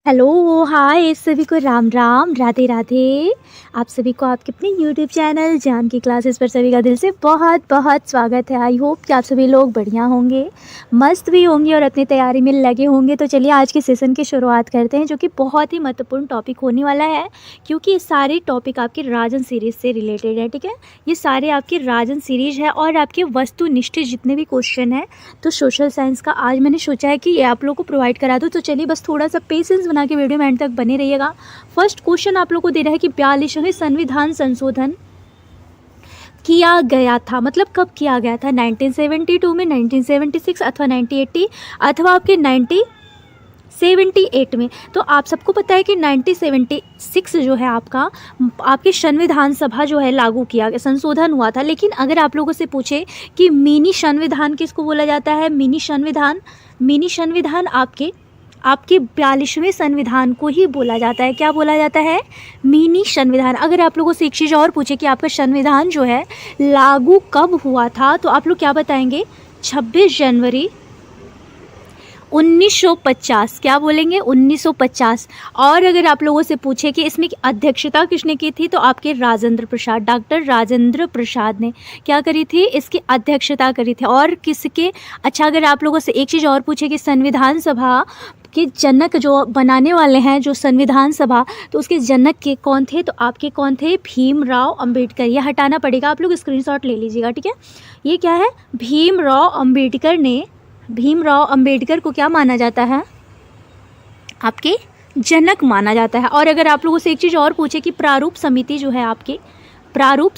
Hello, हाय सभी को राम राम, राधे राधे। आप सभी को आपके अपने यूट्यूब चैनल जान की क्लासेस पर सभी का दिल से बहुत बहुत स्वागत है। आई होप कि आप सभी लोग बढ़िया होंगे, मस्त भी होंगे और अपनी तैयारी में लगे होंगे। तो चलिए आज के सेशन की शुरुआत करते हैं, जो कि बहुत ही महत्वपूर्ण टॉपिक होने वाला है, क्योंकि ये सारे टॉपिक आपके राजन सीरीज़ से रिलेटेड है। ठीक है, ये सारे आपके राजन सीरीज है और आपके वस्तुनिष्ठ जितने भी क्वेश्चन हैं तो सोशल साइंस का आज मैंने सोचा है कि ये आप लोग को प्रोवाइड करा दूँ। तो चलिए बस थोड़ा सा पेशेंस बना के वीडियो में एंड तक बने रहिएगा। फर्स्ट क्वेश्चन आप लोग को दे रहा है कि 42वें संविधान संशोधन किया गया था, मतलब कब किया गया था? 1972 में, 1976 अथवा 1980 अथवा आपके 1978 में। तो आप सबको पता है कि 1976 जो है आपके संविधान सभा जो है लागू किया गया, संशोधन हुआ था। लेकिन अगर आप लोगों से पूछे कि मिनी संविधान किसको बोला जाता है, मिनी संविधान आपके 42वें संविधान को ही बोला जाता है। क्या बोला जाता है? मिनी संविधान। अगर आप लोगों से एक चीज़ और पूछे कि आपका संविधान जो है लागू कब हुआ था, तो आप लोग क्या बताएंगे? 26 जनवरी 1950। क्या बोलेंगे? 1950। और अगर आप लोगों से पूछे कि इसमें अध्यक्षता किसने की थी, तो आपके डॉक्टर राजेंद्र प्रसाद ने क्या करी थी? इसकी अध्यक्षता करी थी। और किसके? अच्छा, अगर आप लोगों से एक चीज़ और पूछे कि संविधान सभा के जनक जो बनाने वाले हैं जो संविधान सभा, तो उसके जनक के कौन थे? तो आपके कौन थे? भीमराव अंबेडकर। ये हटाना पड़ेगा, आप लोग स्क्रीनशॉट ले लीजिएगा। ठीक है, ये क्या है? भीमराव अंबेडकर को क्या माना जाता है? आपके जनक माना जाता है। और अगर आप लोगों से एक चीज़ और पूछे कि प्रारूप समिति जो है आपके प्रारूप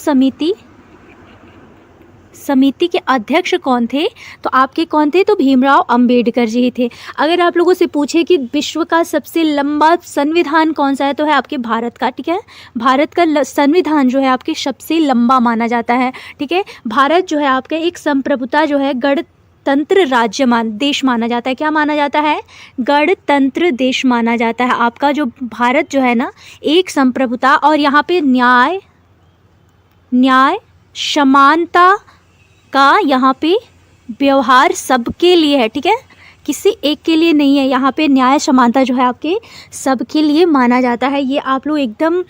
समिति के अध्यक्ष कौन थे, तो आपके कौन थे? तो भीमराव अंबेडकर जी ही थे। अगर आप लोगों से पूछे कि विश्व का सबसे लंबा संविधान कौन सा है, तो है आपके भारत का। ठीक है, भारत का संविधान जो है आपके सबसे लंबा माना जाता है। ठीक है, भारत जो है आपका एक संप्रभुता जो है गणतंत्र देश माना जाता है। क्या माना जाता है? गणतंत्र देश माना जाता है। आपका जो भारत जो है ना, एक संप्रभुता, और यहाँ पे न्याय समानता का यहाँ पे व्यवहार सबके लिए है। ठीक है, किसी एक के लिए नहीं है। यहाँ पे न्याय समानता जो है आपके सबके लिए माना जाता है। ये आप लोग एकदम।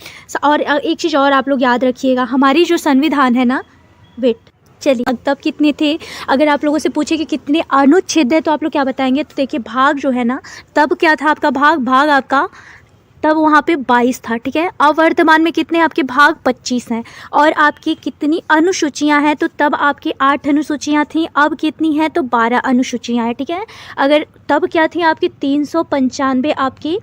और एक चीज़ और आप लोग याद रखिएगा, हमारी जो संविधान है ना, चलिए अब तब कितने थे? अगर आप लोगों से पूछे कि कितने अनुच्छेद है, तो आप लोग क्या बताएंगे? तो देखिए, भाग जो है ना, तब क्या था आपका भाग आपका तब वहाँ पे 22 था। ठीक है, अब वर्तमान में कितने आपके भाग? 25 हैं। और आपकी कितनी अनुसूचियाँ हैं? तो तब आपकी 8 अनुसूचियाँ थीं, अब कितनी हैं? तो 12 अनुसूचियाँ हैं। ठीक है, अगर तब क्या थी आपकी? 395 आपकी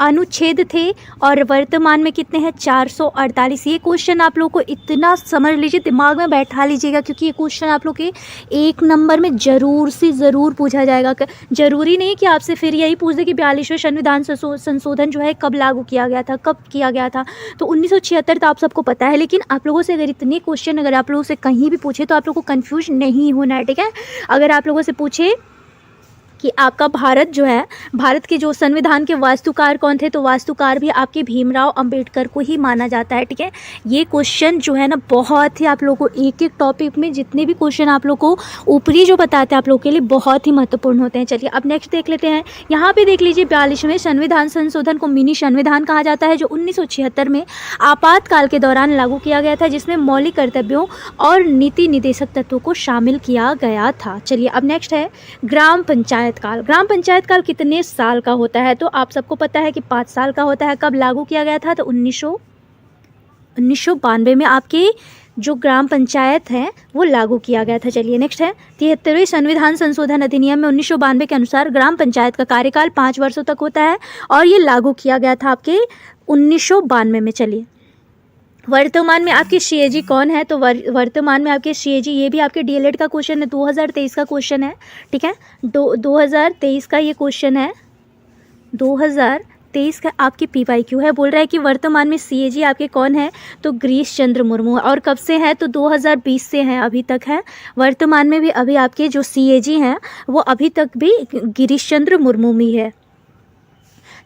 अनुच्छेद थे, और वर्तमान में कितने हैं? 448। ये क्वेश्चन आप लोग को इतना समझ लीजिए, दिमाग में बैठा लीजिएगा, क्योंकि ये क्वेश्चन आप लोग के 1 नंबर में ज़रूर से ज़रूर पूछा जाएगा। ज़रूरी नहीं कि आपसे फिर यही पूछ दे कि 42वें संविधान संशोधन जो है कब लागू किया गया था, कब किया गया था। तो 1976 तो आप सबको पता है, लेकिन आप लोगों से अगर इतने क्वेश्चन अगर आप लोगों से कहीं भी पूछे, तो आप लोग को कन्फ्यूज नहीं होना है। ठीक है, अगर आप लोगों से पूछे कि आपका भारत जो है, भारत के जो संविधान के वास्तुकार कौन थे, तो वास्तुकार भी आपके भीमराव अंबेडकर को ही माना जाता है। ठीक है, ये क्वेश्चन जो है ना, बहुत ही आप लोगों को एक एक टॉपिक में जितने भी क्वेश्चन आप लोग को ऊपरी जो बताते हैं आप लोगों के लिए बहुत ही महत्वपूर्ण होते हैं। चलिए अब नेक्स्ट देख लेते हैं। यहाँ पे देख लीजिए, 42वें संविधान संशोधन को मिनी संविधान कहा जाता है, जो 1976 में आपातकाल के दौरान लागू किया गया था, जिसमें मौलिक कर्तव्यों और नीति निदेशक तत्वों को शामिल किया गया था। चलिए अब नेक्स्ट है ग्राम पंचायत काल। ग्राम पंचायत काल कितने साल का होता है? तो आप सबको पता है कि 5 साल का होता है। कब लागू किया गया था? तो 1992 में आपके जो ग्राम पंचायत है वो लागू किया गया था। चलिए नेक्स्ट है 73वें संविधान संशोधन अधिनियम में 1992 के अनुसार ग्राम पंचायत का कार्यकाल 5 वर्षों तक होता है, और ये लागू किया गया था आपके 1992 में। चलिए वर्तमान में आपके सीएजी कौन है? तो वर्तमान में आपके सीएजी, ये भी आपके डीएलएड का क्वेश्चन है, 2023 का क्वेश्चन है। ठीक है, 2023 का ये क्वेश्चन है, 2023 का आपकी पीवाईक्यू है। बोल रहा है कि वर्तमान में सीएजी आपके कौन है? तो गिरीश चंद्र मुर्मू। और कब से है? तो 2020 से हैं, अभी तक है। वर्तमान में भी अभी आपके जो सीएजी हैं वो अभी तक भी गिरीश चंद्र मुर्मू में है।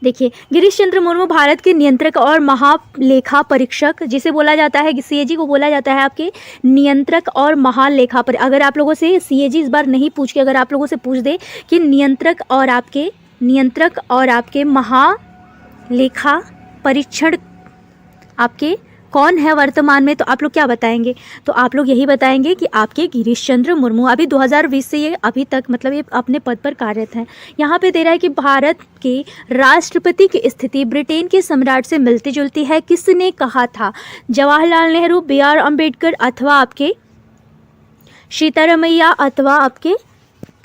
देखिए, गिरीश चंद्र मुर्मू भारत के नियंत्रक और महालेखा परीक्षक, जिसे बोला जाता है, सीएजी को बोला जाता है आपके नियंत्रक और महालेखा पर। अगर आप लोगों से सीएजी इस बार नहीं पूछ के अगर आप लोगों से पूछ दे कि नियंत्रक और आपके लेखा परीक्षण आपके कौन है वर्तमान में, तो आप लोग क्या बताएंगे? तो आप लोग यही बताएंगे कि आपके गिरीश चंद्र मुर्मू अभी 2020 से ये अभी तक मतलब ये अपने पद पर कार्यरत हैं। यहाँ पे दे रहा है कि भारत के राष्ट्रपति की स्थिति ब्रिटेन के सम्राट से मिलती जुलती है। किसने कहा था? जवाहरलाल नेहरू, बी आर अम्बेडकर अथवा आपके सीतारमैया अथवा आपके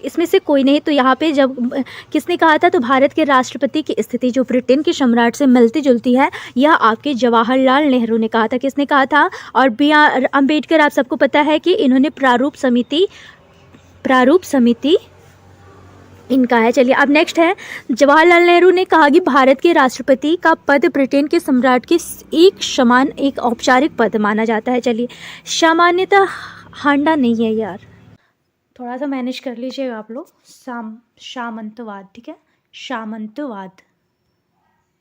इसमें से कोई नहीं। तो यहाँ पे जब किसने कहा था, तो भारत के राष्ट्रपति की स्थिति जो ब्रिटेन के सम्राट से मिलती जुलती है, यह आपके जवाहरलाल नेहरू ने कहा था। किसने कहा था? और बी आर अम्बेडकर, आप सबको पता है कि इन्होंने प्रारूप समिति इनका है। चलिए अब नेक्स्ट है, जवाहरलाल नेहरू ने कहा कि भारत के राष्ट्रपति का पद ब्रिटेन के सम्राट के एक समान एक औपचारिक पद माना जाता है। चलिए सामान्यतः हांडा नहीं है यार, थोड़ा सा मैनेज कर लीजिएगा आप लोग। सामंतवाद, ठीक है,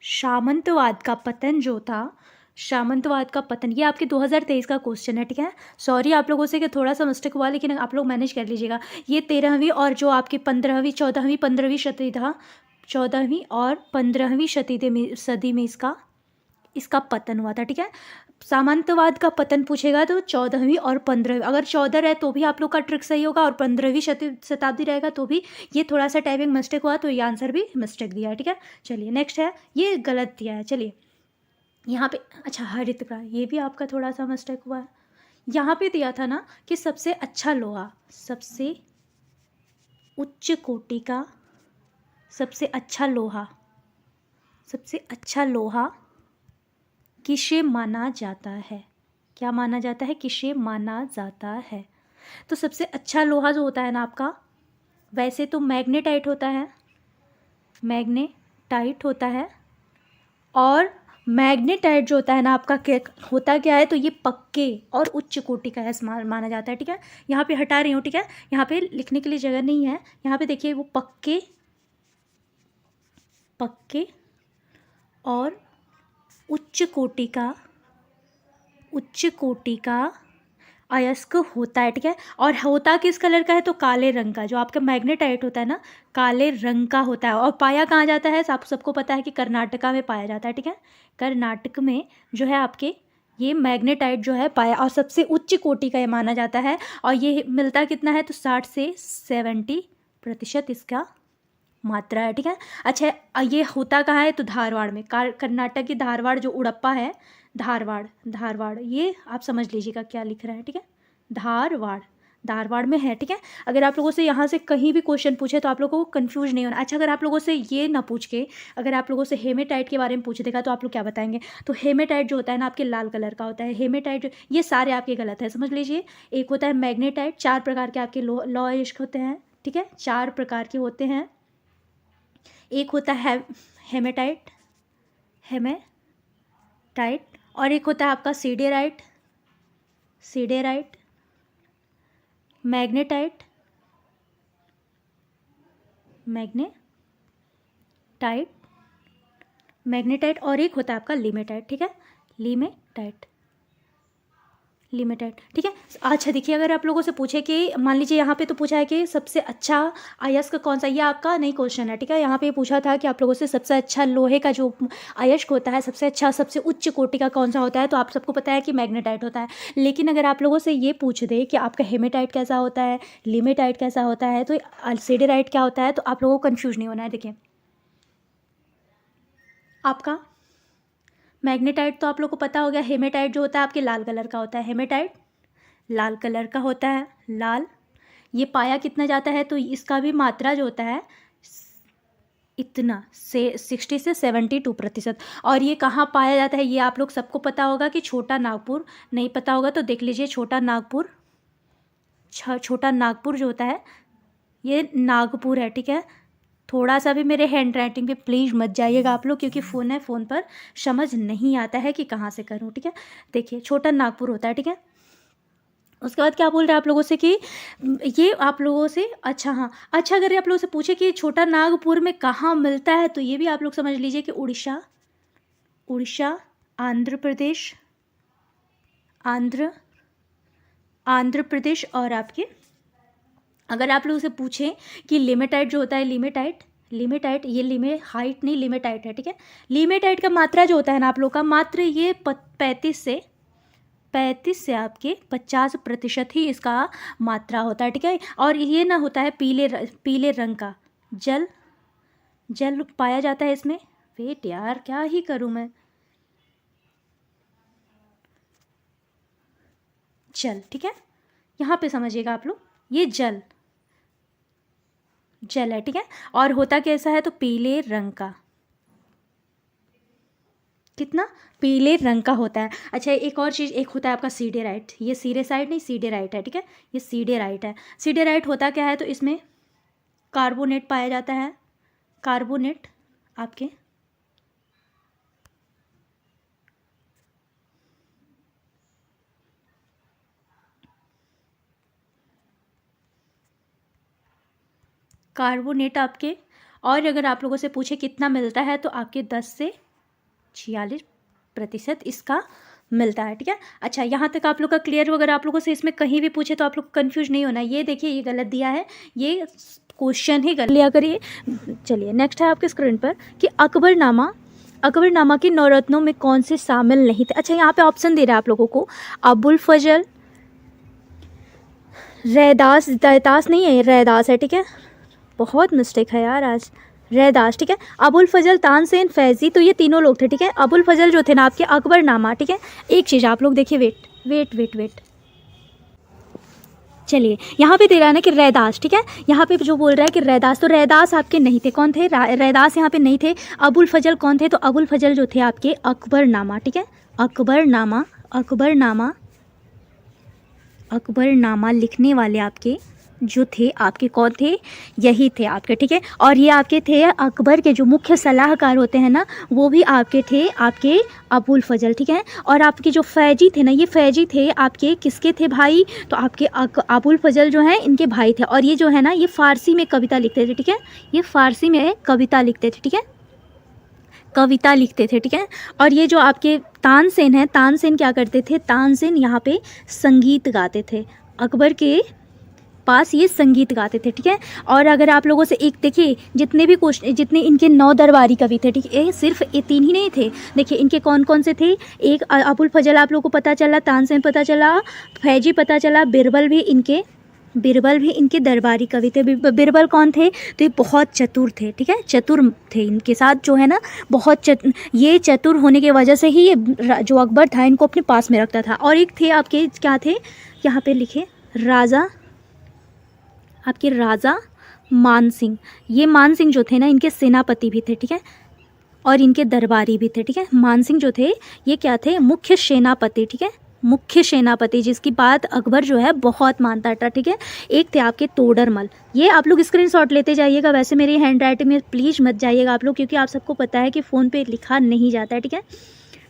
सामंतवाद का पतन जो था, सामंतवाद का पतन, ये आपके 2023 का क्वेश्चन है, ठीक है। सॉरी आप लोगों से कि थोड़ा सा मिस्टेक हुआ, लेकिन आप लोग मैनेज कर लीजिएगा। ये 13वीं और जो आपकी 15वीं 14वीं 15वीं शताब्दी था, 14वीं और 15वीं सदी में इसका पतन हुआ था, ठीक है। सामंतवाद का पतन पूछेगा तो 14वीं और 15वीं, अगर 14 है तो भी आप लोग का ट्रिक सही होगा, और 15वीं शताब्दी रहेगा तो भी। ये थोड़ा सा टाइपिंग मिस्टेक हुआ तो ये आंसर भी मिस्टेक दिया है, ठीक है। चलिए नेक्स्ट है, ये गलत दिया है। चलिए यहाँ पे, अच्छा हरित क्रांति, ये भी आपका थोड़ा सा मिस्टेक हुआ है। यहाँ पे दिया था ना कि सबसे अच्छा लोहा, सबसे उच्च कोटि का सबसे अच्छा लोहा किसे माना जाता है? क्या माना जाता है? किसे माना जाता है? तो सबसे अच्छा लोहा जो होता है ना आपका, वैसे तो मैग्नेटाइट होता है, और मैग्नेटाइट जो होता है ना आपका होता क्या है, तो ये पक्के और उच्च कोटि का माना जाता है, ठीक है। यहाँ पे हटा रही हूँ, ठीक है, यहाँ पे लिखने के लिए जगह नहीं है। यहाँ पे देखिए वो पक्के और उच्च कोटि का अयस्क होता है, ठीक है। और होता किस कलर का है, तो काले रंग का। जो आपका मैग्नेटाइट होता है ना, काले रंग का होता है। और पाया कहाँ जाता है, आप सबको पता है कि कर्नाटका में पाया जाता है, ठीक है। कर्नाटक में जो है आपके ये मैग्नेटाइट जो है पाया, और सबसे उच्च कोटि का ये माना जाता है। और ये मिलता कितना है, तो 60 से 70% इसका मात्रा है, ठीक है। अच्छा ये होता कहाँ है, तो धारवाड़ में, कर्नाटक की धारवाड़ जो उड़प्पा है, धारवाड़ ये आप समझ लीजिएगा क्या लिख रहा है, ठीक है। धारवाड़ में है, ठीक है। अगर आप लोगों से यहाँ से कहीं भी क्वेश्चन पूछे तो आप लोगों को कंफ्यूज नहीं होना। अच्छा अगर आप लोगों से ये ना पूछ के, अगर आप लोगों से हेमेटाइट के बारे में पूछ देगा तो आप लोग क्या बताएंगे? तो हेमेटाइट जो होता है ना आपके लाल कलर का होता है। हेमेटाइट, ये सारे आपके गलत है, समझ लीजिए। एक होता है मैग्नेटाइट, 4 प्रकार के आपके लौह होते हैं, ठीक है, 4 प्रकार के होते हैं। एक होता है हेमेटाइट, और एक होता है आपका सीडेराइट, मैग्नेटाइट, और एक होता है आपका लिमेटाइट, ठीक है, लिमेटाइट, ठीक है। अच्छा देखिए, अगर आप लोगों से पूछे कि मान लीजिए यहाँ पे तो पूछा है कि सबसे अच्छा अयस्क कौन सा, ये आपका नई क्वेश्चन है, ठीक है। यहाँ पे पूछा था कि आप लोगों से सबसे अच्छा लोहे का जो अयस्क होता है, सबसे अच्छा सबसे उच्च कोटि का कौन सा होता है, तो आप सबको पता है कि मैग्नेटाइट होता है। लेकिन अगर आप लोगों से ये पूछ दे कि आपका हेमेटाइट कैसा होता है, लिमेटाइट कैसा होता है, तो सीडेराइट क्या होता है, तो आप लोगों को कन्फ्यूज नहीं होना है। देखिए आपका मैग्नेटाइट तो आप लोग को पता हो गया। हेमेटाइट जो होता है आपके लाल कलर का होता है, हेमेटाइट लाल कलर का होता है, लाल। ये पाया कितना जाता है, तो इसका भी मात्रा जो होता है इतना से 60 से 72%। और ये कहाँ पाया जाता है, ये आप लोग सबको पता होगा कि छोटा नागपुर। नहीं पता होगा तो देख लीजिए, छोटा नागपुर जो होता है ये नागपुर है, ठीक है। थोड़ा सा भी मेरे हैंड राइटिंग पे प्लीज़ मत जाइएगा आप लोग, क्योंकि फ़ोन है, फ़ोन पर समझ नहीं आता है कि कहाँ से करूँ, ठीक है। देखिए छोटा नागपुर होता है, ठीक है। उसके बाद क्या बोल रहे हैं आप लोगों से कि ये आप लोगों से, अच्छा हाँ, अच्छा अगर आप लोगों से पूछे कि छोटा नागपुर में कहाँ मिलता है, तो ये भी आप लोग समझ लीजिए कि उड़ीसा, आंध्र प्रदेश। और आपके अगर आप लोगों से पूछें कि लिमेटाइट जो होता है, लिमेटाइट, ये हाइट नहीं लिमेटाइट है, ठीक है। लिमेटाइट का मात्रा जो होता है ना आप लोग का, मात्र ये 35 से आपके 50% ही इसका मात्रा होता है, ठीक है। और ये ना होता है पीले रंग का। जल पाया जाता है इसमें। वेट यार, क्या ही करूँ मैं। जल, ठीक है, यहाँ पे समझिएगा आप लोग, ये जल है, ठीक है। और होता कैसा है, तो पीले रंग का। कितना? पीले रंग का होता है। अच्छा, एक और चीज़, एक होता है आपका सीडेराइट। ये सीडेसाइड नहीं, सीडेराइट है, ठीक है। ये सीडेराइट है। सीडेराइट होता क्या है, तो इसमें कार्बोनेट पाया जाता है। कार्बोनेट आपके और अगर आप लोगों से पूछे कितना मिलता है, तो आपके 10 से 46% इसका मिलता है, ठीक है। अच्छा, यहाँ तक आप लोग का क्लियर। अगर आप लोगों से इसमें कहीं भी पूछे तो आप लोग कंफ्यूज नहीं होना। ये देखिए, ये गलत दिया है, ये क्वेश्चन ही गलत लिया करिए। चलिए, नेक्स्ट है आपके स्क्रीन पर कि अकबरनामा के 9 रत्नों में कौन से शामिल नहीं थे। अच्छा, यहाँ पे ऑप्शन दे रहा है आप लोगों को, अबुल फजल, रैदास, दैतास नहीं है, रैदास है, ठीक है। बहुत मिस्टेक है यार आज, रैदास, ठीक है। अबुल फजल, तानसेन, फैज़ी, तो ये तीनों लोग थे, ठीक है। अबुल फजल जो थे ना आपके अकबरनामा, ठीक है। एक चीज़ आप लोग देखिए, वेट, चलिए, यहाँ पे दे रहा है ना कि रैदास, ठीक है। यहाँ पे जो बोल रहा है कि रैदास, तो रैदास आपके नहीं थे। कौन थे? रैदास यहाँ पे नहीं थे। अबुल फजल कौन थे? तो अबुल फजल जो थे आपके अकबरनामा, ठीक है। अकबरनामा लिखने वाले आपके जो थे, आपके कौन थे? यही थे आपके, ठीक है। और ये आपके थे अकबर के जो मुख्य सलाहकार होते हैं ना, वो भी आपके थे, आपके अबुल फजल, ठीक है। और आपके जो फैजी थे ना, ये फैजी थे आपके किसके थे भाई? तो आपके अबुल फजल जो हैं, इनके भाई थे। और ये जो है ना, ये फ़ारसी में कविता लिखते थे, ठीक है। ये फ़ारसी में कविता लिखते थे, ठीक है, कविता लिखते थे, ठीक है। और ये जो आपके तानसेन है, तानसेन क्या करते थे? तानसेन यहाँ पे संगीत गाते थे। अकबर के पास ये संगीत गाते थे, ठीक है। और अगर आप लोगों से एक देखिए, जितने इनके 9 दरबारी कवि थे, ठीक है, सिर्फ ये 3 ही नहीं थे। देखिए इनके कौन कौन से थे। एक अबुल फजल आप लोगों को पता चला, तानसेन पता चला, फैजी पता चला, बिरबल भी इनके दरबारी कवि थे। बिरबल कौन थे? तो ये बहुत चतुर थे, ठीक है, चतुर थे। इनके साथ जो है ना, बहुत ये चतुर होने की वजह से ही ये जो अकबर था, इनको अपने पास में रखता था। और एक थे आपके, क्या थे, यहाँ पे लिखे, राजा मानसिंह। ये मानसिंह जो थे ना, इनके सेनापति भी थे, ठीक है, और इनके दरबारी भी थे, ठीक है। मानसिंह जो थे, ये क्या थे? मुख्य सेनापति, ठीक है, मुख्य सेनापति, जिसकी बात अकबर जो है बहुत मानता था, ठीक है। एक थे आपके तोडरमल। ये आप लोग स्क्रीनशॉट लेते जाइएगा। वैसे मेरी हैंड राइटिंग में प्लीज़ मत जाइएगा आप लोग, क्योंकि आप सबको पता है कि फ़ोन पे लिखा नहीं जाता है, ठीक है।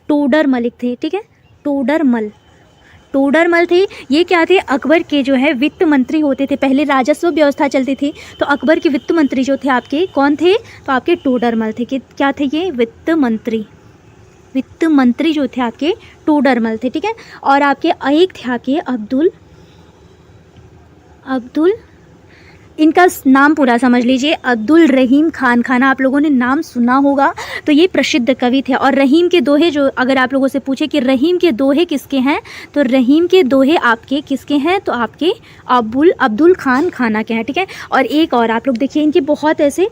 तोडरमल थे, ठीक है, तोडरमल थे। ये क्या थे? अकबर के जो है वित्त मंत्री होते थे। पहले राजस्व व्यवस्था चलती थी, तो अकबर के वित्त मंत्री जो थे आपके कौन थे? तो आपके तोडरमल थे। कि क्या थे ये? वित्त मंत्री जो थे आपके तोडरमल थे, ठीक है। और आपके एक थे आपके अब्दुल, इनका नाम पूरा समझ लीजिए, अब्दुल रहीम खान। आप लोगों ने नाम सुना होगा। तो ये प्रसिद्ध कवि थे। और रहीम के दोहे, जो अगर आप लोगों से पूछे कि रहीम के दोहे किसके हैं, तो रहीम के दोहे आपके किसके हैं? तो आपके अब्दुल खाना के हैं, ठीक है। और एक और आप लोग देखिए, इनके बहुत ऐसे,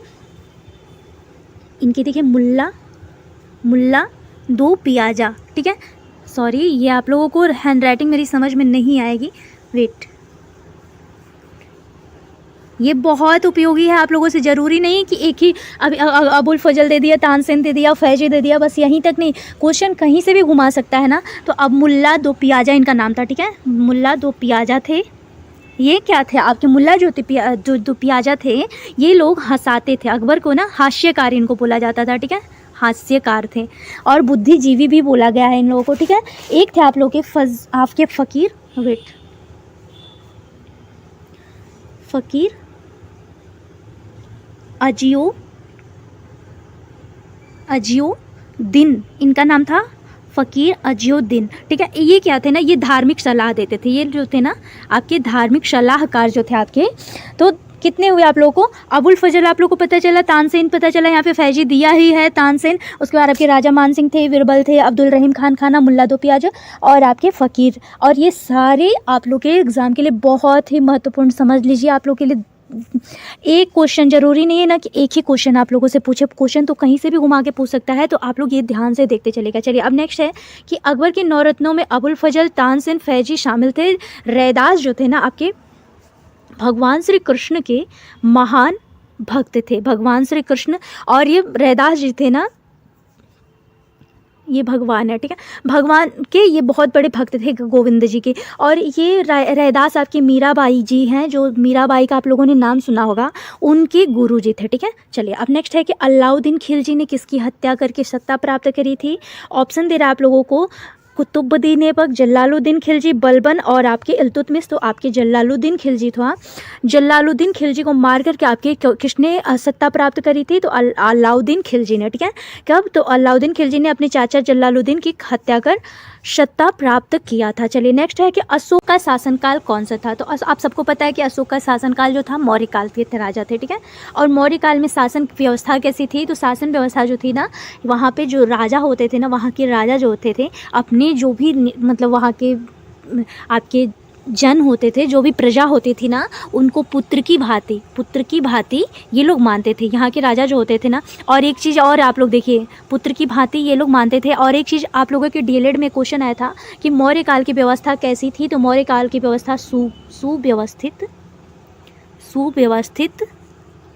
इनके देखिए, मुल्ला दो पियाजा, ठीक है। सॉरी, ये आप लोगों को हैंड राइटिंग मेरी समझ में नहीं आएगी, वेट। ये बहुत उपयोगी है आप लोगों से। ज़रूरी नहीं कि एक ही अबुल फजल दे दिया, तानसेन दे दिया, फैजी दे दिया, बस यहीं तक नहीं, क्वेश्चन कहीं से भी घुमा सकता है ना। तो अब मुल्ला दो पियाजा इनका नाम था, ठीक है, मुल्ला दो पियाजा थे। ये क्या थे? आपके मुल्ला जो दो पियाजा थे, ये लोग हंसाते थे अकबर को ना, हास्यकार इनको बोला जाता था, ठीक है, हास्यकार थे। और बुद्धिजीवी भी बोला गया है इन लोगों को, ठीक है। एक थे आप लोग के आपके फ़कीर अजियो दिन, इनका नाम था फ़कीर अजियो दिन, ठीक है। ये क्या थे ना, ये धार्मिक सलाह देते थे। ये जो थे ना आपके धार्मिक सलाहकार जो थे आपके, तो कितने हुए आप लोगों को? अबुल फजल आप लोगों को पता चला, तानसेन पता चला, यहाँ पे फैजी दिया ही है तानसेन। उसके बाद आपके राजा मान सिंह थे, बिरबल थे, अब्दुल रहीम खान खाना, मुल्ला दो प्याज और आपके फ़कीर। और ये सारे आप लोग के एग्ज़ाम के लिए बहुत ही महत्वपूर्ण, समझ लीजिए आप लोग के लिए एक क्वेश्चन, ज़रूरी नहीं है ना कि एक ही क्वेश्चन आप लोगों से पूछे, क्वेश्चन तो कहीं से भी घुमा के पूछ सकता है, तो आप लोग ये ध्यान से देखते चलेगा। चलिए अब नेक्स्ट है कि अकबर के 9 रत्नों में अबुल फजल, तानसेन, फैजी शामिल थे। रैदास जो थे ना आपके भगवान श्री कृष्ण के महान भक्त थे, भगवान श्री कृष्ण। और ये रैदास जी थे ना, ये भगवान है, ठीक है, भगवान के ये बहुत बड़े भक्त थे गोविंद जी के। और ये रैदास आपकी मीराबाई जी हैं, जो मीराबाई का आप लोगों ने नाम सुना होगा, उनके गुरु जी थे, ठीक है। चलिए अब नेक्स्ट है कि अलाउद्दीन खिलजी ने किसकी हत्या करके सत्ता प्राप्त करी थी? ऑप्शन दे रहा है आप लोगों को, कुतुबुद्दीन ऐबक, जलालुद्दीन खिलजी, बलबन और आपके इल्तुतमिश। तो आपके जलालुद्दीन खिलजी था। जलालुद्दीन खिलजी को मार करके आपके किसने सत्ता प्राप्त करी थी? तो अलाउद्दीन खिलजी ने, ठीक है। कब? तो अलाउद्दीन खिलजी ने अपने चाचा जलालुद्दीन की हत्या कर सत्ता प्राप्त किया था। चलिए नेक्स्ट है कि अशोक का शासनकाल कौन सा था? तो आप सबको पता है कि अशोक का शासनकाल जो था मौर्य काल के राजा थे, ठीक है। और मौर्य काल में शासन व्यवस्था कैसी थी? तो शासन व्यवस्था जो थी ना, वहाँ पे जो राजा होते थे ना, वहाँ के राजा जो होते थे अपने जो भी मतलब वहाँ के आपके जन होते थे, जो भी प्रजा होती थी ना, उनको पुत्र की भांति ये लोग मानते थे, यहाँ के राजा जो होते थे ना। और एक चीज़ और आप लोग देखिए, पुत्र की भांति ये लोग मानते थे। और एक चीज़ आप लोगों के डीएलएड में क्वेश्चन आया था कि मौर्य काल की व्यवस्था कैसी थी? तो मौर्य काल की व्यवस्था सुव्यवस्थित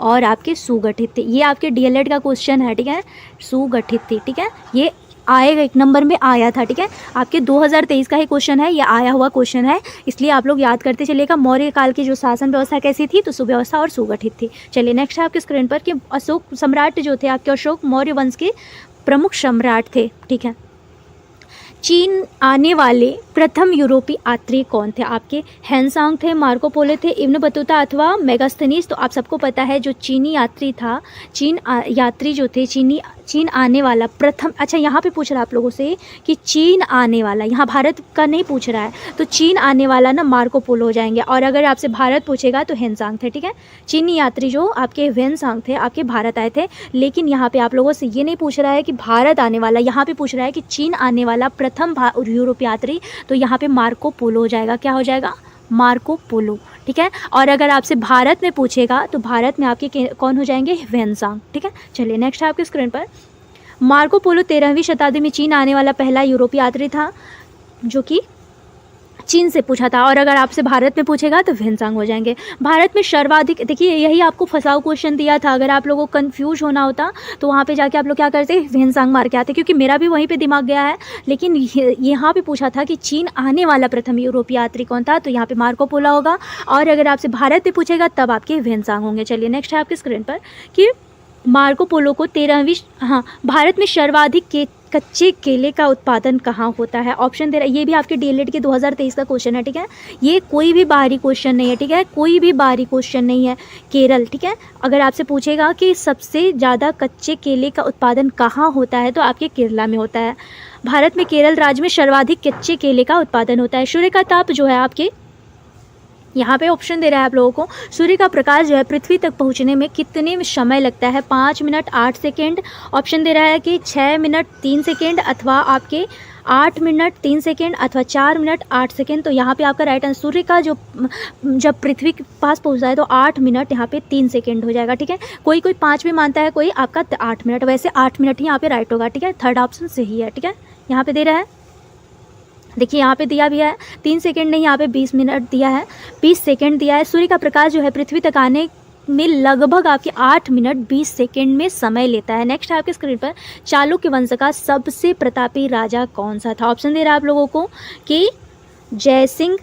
और आपके सुगठित थी। ये आपके डीएलएड का क्वेश्चन है, ठीक है, सुगठित थी, ठीक है। ये आएगा, 1 नंबर में आया था, ठीक है। आपके 2023 का ही क्वेश्चन है, ये आया हुआ क्वेश्चन है, इसलिए आप लोग याद करते चलिएगा। मौर्य काल की जो शासन व्यवस्था कैसी थी? तो सुव्यवस्था और सुगठित थी। चलिए नेक्स्ट है आपके स्क्रीन पर कि अशोक सम्राट जो थे आपके, अशोक मौर्य वंश के प्रमुख सम्राट थे, ठीक है। चीन आने वाले प्रथम यूरोपीय यात्री कौन थे? आपके हैंसांग थे, मार्को पोलो थे, इब्न बतूता अथवा मेगास्थनीज। तो आप सबको पता है जो चीनी यात्री था, यात्री जो थे चीन आने वाला प्रथम, अच्छा यहाँ पे पूछ रहा है आप लोगों से कि चीन आने वाला, यहाँ भारत का नहीं पूछ रहा है, तो चीन आने वाला ना मार्को पोलो हो जाएंगे। और अगर आपसे भारत पूछेगा तो हैंसांग थे, ठीक है। चीनी यात्री जो आपके हैंसांग थे आपके भारत आए थे। लेकिन यहाँ पे आप लोगों से ये नहीं पूछ रहा है कि भारत आने वाला, यहाँ पे पूछ रहा है कि चीन आने वाला प्रथम यूरोपीय यात्री, तो यहाँ पे मार्को पोलो हो जाएगा। क्या हो जाएगा? मार्को पोलो, ठीक है। और अगर आपसे भारत में पूछेगा तो भारत में आपके कौन हो जाएंगे? ह्वेनसांग, ठीक है। चलिए नेक्स्ट है आपके स्क्रीन पर, मार्को पोलो 13वीं शताब्दी में चीन आने वाला पहला यूरोपीय यात्री था, जो कि चीन से पूछा था। और अगर आपसे भारत में पूछेगा तो ह्वेनसांग हो जाएंगे। भारत में सर्वाधिक, देखिए यही आपको फंसाऊ क्वेश्चन दिया था, अगर आप लोगों को कंफ्यूज होना होता तो वहाँ पे जाके आप लोग क्या करते? ह्वेनसांग मार के आते, क्योंकि मेरा भी वहीं पे दिमाग गया है। लेकिन यहाँ पे पूछा था कि चीन आने वाला प्रथम यूरोपीय यात्री कौन था, तो यहाँ पे मार्को पोलो होगा। और अगर आपसे भारत में पूछेगा तब आपके ह्वेनसांग होंगे। चलिए नेक्स्ट है आपके स्क्रीन पर कि मार्को पोलो को 13वीं, भारत में सर्वाधिक कच्चे केले का उत्पादन कहाँ होता है? ऑप्शन दे रहा है, ये भी आपके डीएलएड के 2023 का क्वेश्चन है, ठीक है। ये कोई भी बाहरी क्वेश्चन नहीं है, ठीक है, कोई भी बाहरी क्वेश्चन नहीं है। केरल, ठीक है। अगर आपसे पूछेगा कि सबसे ज़्यादा कच्चे केले का उत्पादन कहाँ होता है, तो आपके केरला में होता है। भारत में केरल राज्य में सर्वाधिक कच्चे केले का उत्पादन होता है। सूर्य का ताप जो है आपके, यहाँ पे ऑप्शन दे रहा है आप लोगों को, सूर्य का प्रकाश जो है पृथ्वी तक पहुँचने में कितने समय लगता है? 5 मिनट 8 सेकेंड। ऑप्शन दे रहा है कि 6 मिनट 3 सेकेंड, अथवा आपके 8 मिनट 3 सेकेंड, अथवा 4 मिनट 8 सेकेंड। तो यहाँ पे आपका राइट आंसर, सूर्य का जो जब पृथ्वी के पास पहुँचता है तो 8 मिनट यहाँ पे 3 सेकेंड हो जाएगा, ठीक है। कोई 5 भी मानता है, कोई आपका 8 मिनट, वैसे 8 मिनट ही यहाँ पे राइट होगा, ठीक है। थर्ड ऑप्शन सही है, ठीक है। यहाँ पे दे रहा है, देखिए यहाँ पे दिया भी है 3 सेकेंड नहीं, यहाँ पे 20 मिनट दिया है, 20 सेकेंड दिया है। सूर्य का प्रकाश जो है पृथ्वी तक आने में लगभग आपके 8 मिनट 20 सेकेंड में समय लेता है। नेक्स्ट है आपके स्क्रीन पर, चालुक्य वंश का सबसे प्रतापी राजा कौन सा था? ऑप्शन दे रहा है आप लोगों को कि जयसिंह,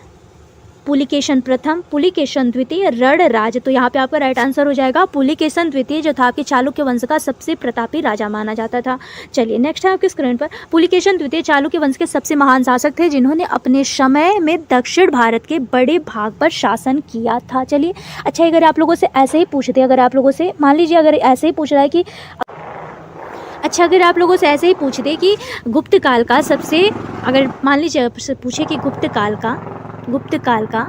पुलिकेशन प्रथम, पुलिकेशन द्वितीय, रणराज। तो यहाँ पे आपका राइट आंसर हो जाएगा पुलिकेशन द्वितीय, जो था आपके चालुक्य वंश का सबसे प्रतापी राजा माना जाता था। चलिए नेक्स्ट है आपके स्क्रीन पर, पुलिकेशन द्वितीय चालुक्य वंश के सबसे महान शासक थे, जिन्होंने अपने समय में दक्षिण भारत के बड़े भाग पर शासन किया था। चलिए अच्छा, अगर आप लोगों से ऐसे ही पूछते, अगर आप लोगों से मान लीजिए अगर ऐसे ही पूछ रहा है कि अच्छा, अगर आप लोगों से ऐसे ही पूछते कि गुप्त काल का सबसे, अगर मान लीजिए पूछे कि गुप्त काल का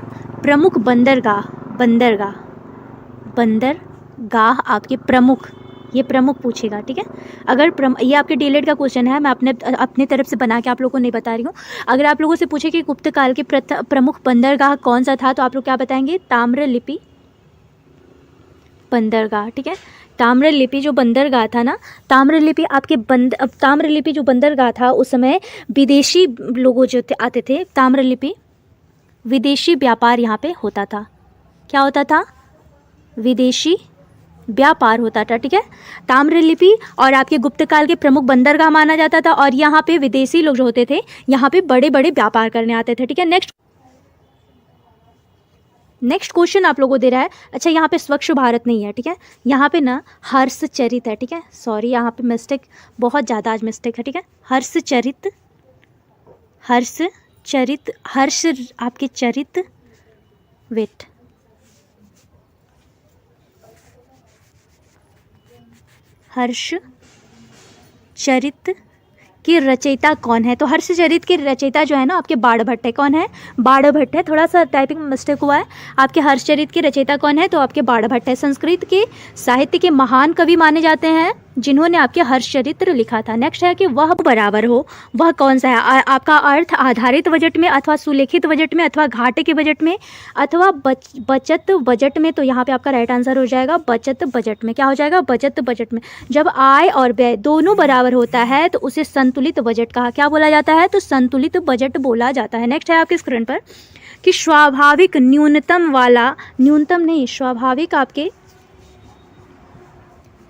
प्रमुख बंदरगाह बंदरगाह आपके प्रमुख, ये प्रमुख पूछेगा, ठीक है। अगर ये आपके डीएलएड का क्वेश्चन है, मैं अपने तरफ से बना के आप लोगों को नहीं बता रही हूँ। अगर आप लोगों से पूछे कि गुप्त काल के प्रमुख बंदरगाह कौन सा था, तो आप लोग क्या बताएंगे? ताम्रलिप्ति बंदरगाह, ठीक है। ताम्रलिप्ति जो बंदरगाह था ना, ताम्रलिप्ति जो बंदरगाह था उस समय विदेशी लोगों जो आते थे, ताम्रलिप्ति विदेशी व्यापार यहाँ पे होता था। क्या होता था? विदेशी व्यापार होता था, ठीक है। ताम्रलिप्ति और आपके गुप्त काल के प्रमुख बंदरगाह माना जाता था, और यहाँ पे विदेशी लोग जो होते थे यहाँ पे बड़े बड़े व्यापार करने आते थे, ठीक है। नेक्स्ट क्वेश्चन आप लोगों को दे रहा है, अच्छा यहाँ पे स्वच्छ भारत नहीं है, ठीक है। यहाँ पे ना हर्षचरित है, ठीक है। सॉरी, यहाँ पे मिस्टेक, बहुत ज़्यादा आज मिस्टेक है, ठीक है। हर्षचरित हर्ष आपके चरित वेट, हर्षचरित की रचयिता कौन है? तो हर्षचरित के रचयिता जो है ना आपके बाणभट्ट है। कौन है? बाणभट्ट है। थोड़ा सा टाइपिंग में मिस्टेक हुआ है। आपके हर्षचरित के रचयिता कौन है? तो आपके बाणभट्ट है। संस्कृत के साहित्य के महान कवि माने जाते हैं जिन्होंने आपके हर्षचरित्र लिखा था। नेक्स्ट है कि वह बराबर हो, वह कौन सा है? आपका अर्थ आधारित बजट में, अथवा सुलेखित बजट में, अथवा घाटे के बजट में, अथवा बचत बजट में। तो यहाँ पे आपका राइट आंसर हो जाएगा बचत बजट में। क्या हो जाएगा? बचत बजट में। जब आय और व्यय दोनों बराबर होता है तो उसे संतुलित बजट कहा, क्या बोला जाता है? तो संतुलित बजट बोला जाता है। नेक्स्ट है आपके स्क्रीन पर कि स्वाभाविक न्यूनतम वाला, न्यूनतम नहीं, स्वाभाविक आपके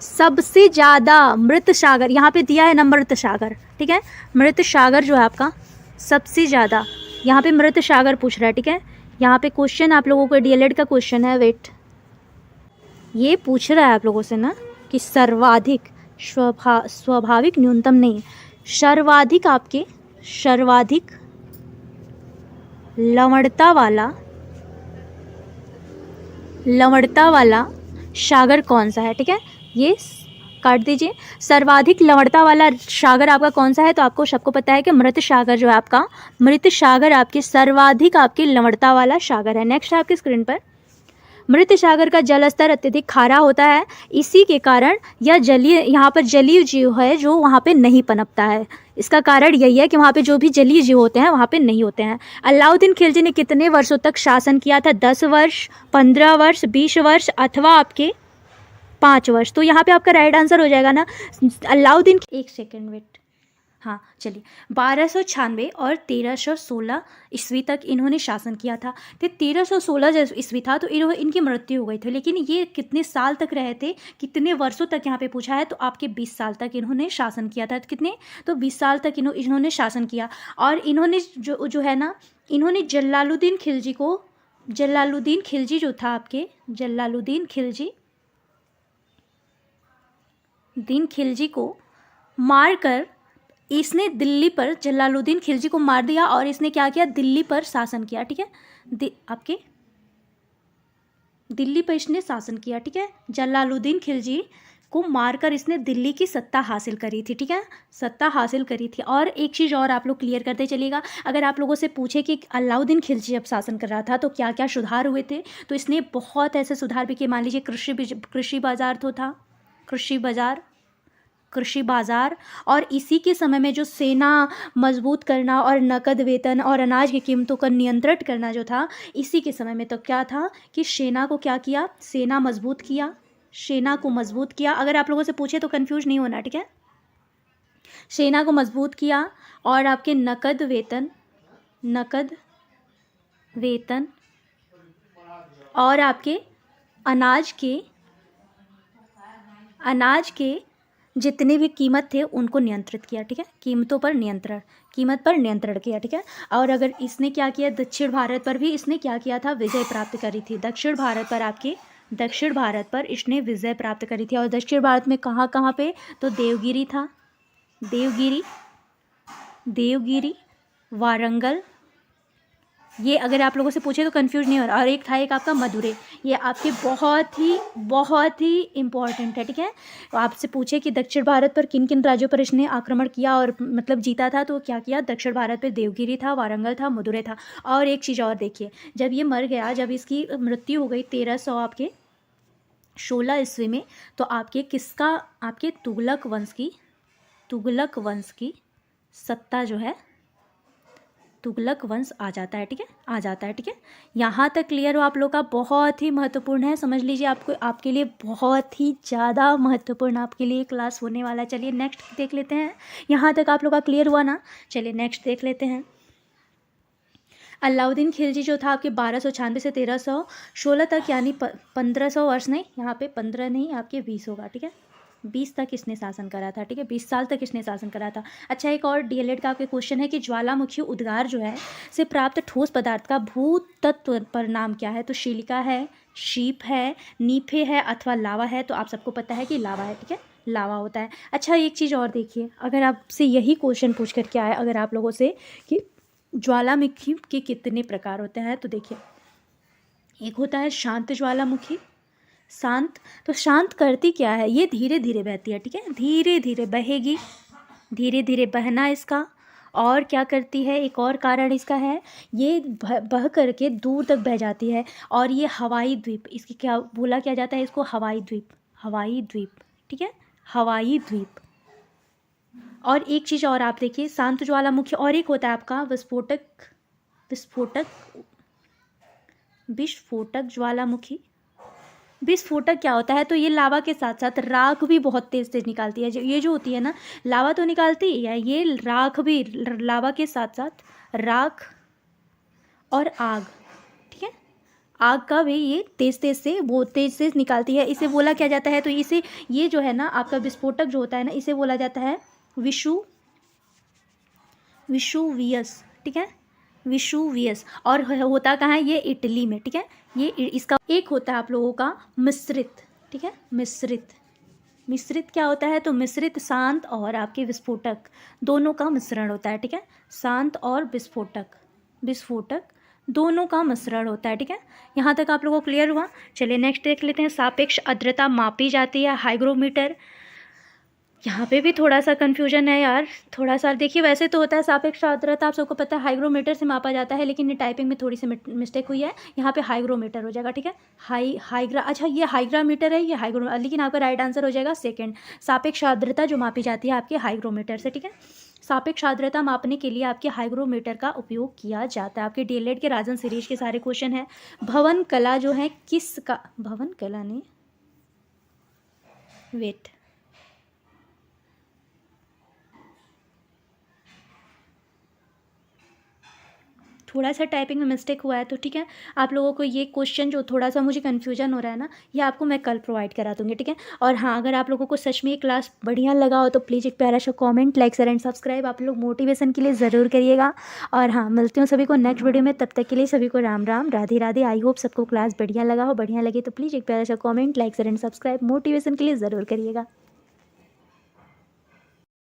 सबसे ज़्यादा मृत सागर, यहाँ पे दिया है ना मृत सागर, ठीक है। मृत सागर जो है आपका सबसे ज़्यादा, यहाँ पे मृत सागर पूछ रहा है, ठीक है। यहाँ पे क्वेश्चन आप लोगों को डीएलएड का क्वेश्चन है, वेट, ये पूछ रहा है आप लोगों से ना कि सर्वाधिक, स्वाभाविक न्यूनतम नहीं, सर्वाधिक आपके, सर्वाधिक लवणता वाला सागर कौन सा है, ठीक है। ये काट दीजिए। सर्वाधिक लवणता वाला सागर आपका कौन सा है? तो आपको सबको पता है कि मृत सागर जो है आपका, मृत सागर आपके सर्वाधिक आपकी लवणता वाला सागर है। नेक्स्ट है आपकी स्क्रीन पर, मृत सागर का जल स्तर अत्यधिक खारा होता है, इसी के कारण यह जलीय, यहाँ पर जलीय जीव है जो वहाँ पे नहीं पनपता है। इसका कारण यही है कि वहाँ पे जो भी जलीय जीव होते हैं वहाँ पे नहीं होते हैं। अलाउद्दीन खिलजी ने कितने वर्षों तक शासन किया था? 10 वर्ष, 15 वर्ष, 20 वर्ष, अथवा आपके 5 वर्ष। तो यहाँ पे आपका राइट आंसर हो जाएगा ना अलाउद्दीन, एक सेकेंड वेट, हाँ चलिए, 1296 और 1316 ईस्वी तक इन्होंने शासन किया था। तो 1316 जब ईस्वी था तो इनकी मृत्यु हो गई थी, लेकिन ये कितने साल तक रहे थे, कितने वर्षों तक यहाँ पे पूछा है, तो आपके 20 साल तक इन्होंने शासन किया था। तो कितने? तो 20 साल तक इन्होंने शासन किया। और इन्होंने जो है ना, इन्होंने जलालुद्दीन खिलजी जो था आपके, जलालुद्दीन खिलजी को मारकर इसने दिल्ली पर, जलालुद्दीन खिलजी को मार दिया और इसने क्या किया? दिल्ली पर शासन किया, ठीक है। आपके दिल्ली पर इसने शासन किया, ठीक है। जलालुद्दीन खिलजी को मारकर इसने दिल्ली की सत्ता हासिल करी थी, ठीक है, सत्ता हासिल करी थी। और एक चीज़ और आप लोग क्लियर करते चलिएगा, अगर आप लोगों से पूछे कि अलाउद्दीन खिलजी जब शासन कर रहा था तो क्या क्या सुधार हुए थे, तो इसने बहुत ऐसे सुधार भी किए। मान लीजिए कृषि बाजार तो था, कृषि बाजार, और इसी के समय में जो सेना मजबूत करना और नकद वेतन और अनाज की कीमतों का नियंत्रण करना जो था, इसी के समय में तो क्या था कि सेना को क्या किया? सेना को मजबूत किया। अगर आप लोगों से पूछे तो कंफ्यूज नहीं होना, ठीक है। सेना को मजबूत किया और आपके नकद वेतन और आपके अनाज के जितने भी कीमत थे उनको नियंत्रित किया, ठीक है। कीमत पर नियंत्रण किया, ठीक है। और अगर इसने क्या किया, दक्षिण भारत पर भी इसने क्या किया था? विजय प्राप्त करी थी। दक्षिण भारत पर इसने विजय प्राप्त करी थी। और दक्षिण भारत में कहाँ पे? तो देवगिरी था, देवगिरी, वारंगल, ये अगर आप लोगों से पूछे तो कंफ्यूज नहीं हो रहा। और एक था आपका मदुरै, ये आपके बहुत ही इम्पॉर्टेंट है, ठीक है। तो आपसे पूछे कि दक्षिण भारत पर किन किन राज्यों पर इसने आक्रमण किया और मतलब जीता था, तो क्या किया? दक्षिण भारत पर देवगिरी था, वारंगल था, मदुरै था। और एक चीज़ और देखिए, जब ये मर गया, जब इसकी मृत्यु हो गई 1300 आपके 16 ईस्वी में, तो आपके किसका, आपके तुगलक वंश की सत्ता जो है, तुगलक वंश आ जाता है, ठीक है, आ जाता है, ठीक है। यहाँ तक क्लियर हो आप लोग का? बहुत ही महत्वपूर्ण है, समझ लीजिए, आपको आपके लिए बहुत ही ज़्यादा महत्वपूर्ण आपके लिए क्लास होने वाला है। चलिए नेक्स्ट देख लेते हैं। यहाँ तक आप लोग का क्लियर हुआ ना? चलिए नेक्स्ट देख लेते हैं। अलाउद्दीन खिलजी जो था आपके 1296 से 1316 तक, यानी 1500 वर्ष नहीं, यहाँ पे 15 नहीं आपके 20 होगा, ठीक है, 20 तक इसने शासन करा था, ठीक है, 20 साल तक इसने शासन करा था। अच्छा, एक और डीएलएड का आपके क्वेश्चन है कि ज्वालामुखी उद्गार जो है से प्राप्त ठोस पदार्थ का भू तत्व पर नाम क्या है? तो सिलिका है, शीप है, नीफे है अथवा लावा है। तो आप सबको पता है कि लावा है, ठीक है, लावा होता है। अच्छा, एक चीज़ और देखिए, अगर आपसे यही क्वेश्चन पूछ कर के आए अगर आप लोगों से कि ज्वालामुखी के कितने प्रकार होते हैं, तो देखिए, एक होता है शांत ज्वालामुखी, शांत, तो शांत करती क्या है? ये धीरे धीरे बहती है, ठीक है, धीरे धीरे बहेगी, धीरे धीरे बहना इसका। और क्या करती है, एक और कारण इसका है, ये बह करके दूर तक बह जाती है। और ये हवाई द्वीप, इसकी क्या बोला क्या जाता है? इसको हवाई द्वीप, हवाई द्वीप, ठीक है, हवाई द्वीप। और एक चीज़ और आप देखिए, शांत ज्वालामुखी, और एक होता है आपका विस्फोटक ज्वालामुखी। विस्फोटक क्या होता है? तो ये लावा के साथ साथ राख भी बहुत तेज़ तेज़ निकालती है। ये जो होती है ना, लावा तो निकालती है, ये राख भी, लावा के साथ साथ राख और आग, ठीक है, आग का भी ये तेज़ तेज़ से, वो तेज़ तेज़ निकालती है। इसे बोला क्या जाता है? तो इसे, ये जो है ना आपका विस्फोटक जो होता है ना, इसे बोला जाता है विशुवियस, ठीक है, विशुवियस। और होता कहाँ है? ये इटली में, ठीक है। ये इसका एक होता है आप लोगों का मिश्रित, ठीक है, मिश्रित क्या होता है? तो मिश्रित शांत और आपके विस्फोटक दोनों का मिश्रण होता है, ठीक है, शांत और विस्फोटक दोनों का मिश्रण होता है, ठीक है। यहाँ तक आप लोगों को क्लियर हुआ? चलिए नेक्स्ट देख लेते हैं। सापेक्ष आर्द्रता मापी जाती है हाइग्रोमीटर। यहाँ पे भी थोड़ा सा कन्फ्यूजन है यार, थोड़ा सा देखिए, वैसे तो होता है सापेक्ष आर्द्रता, आप सबको पता है हाइग्रोमीटर से मापा जाता है, लेकिन ये टाइपिंग में थोड़ी सी मिस्टेक हुई है, यहाँ पे हाइग्रोमीटर हो जाएगा, ठीक है, अच्छा ये हाइग्रामीटर है, ये लेकिन आपका राइट आंसर हो जाएगा सेकंड, सापेक्ष आर्द्रता जो मापी जाती है आपके हाइग्रोमीटर से, ठीक है। सापेक्ष आर्द्रता मापने के लिए आपके हाइग्रोमीटर का उपयोग किया जाता है। आपके डीएलएड के राजन सीरीज के सारे क्वेश्चन हैं। भवन कला जो है किसका, भवन कला ने, वेट, थोड़ा सा टाइपिंग में मिस्टेक हुआ है, तो ठीक है, आप लोगों को ये क्वेश्चन जो थोड़ा सा मुझे कन्फ्यूजन हो रहा है ना, ये आपको मैं कल प्रोवाइड करा दूँगी, ठीक है। और हाँ, अगर आप लोगों को सच में ये क्लास बढ़िया लगा हो तो प्लीज़ एक प्यारा सा comment, like, share and subscribe आप लोग मोटिवेशन के लिए ज़रूर करिएगा। और हाँ, मिलती हूँ सभी को नेक्स्ट वीडियो में, तब तक के लिए सभी को राम राम, राधे राधे। आई होप सबको क्लास बढ़िया लगा हो, बढ़िया लगे तो प्लीज़ एक प्यारा सा comment, like, share and subscribe motivation के लिए ज़रूर करिएगा।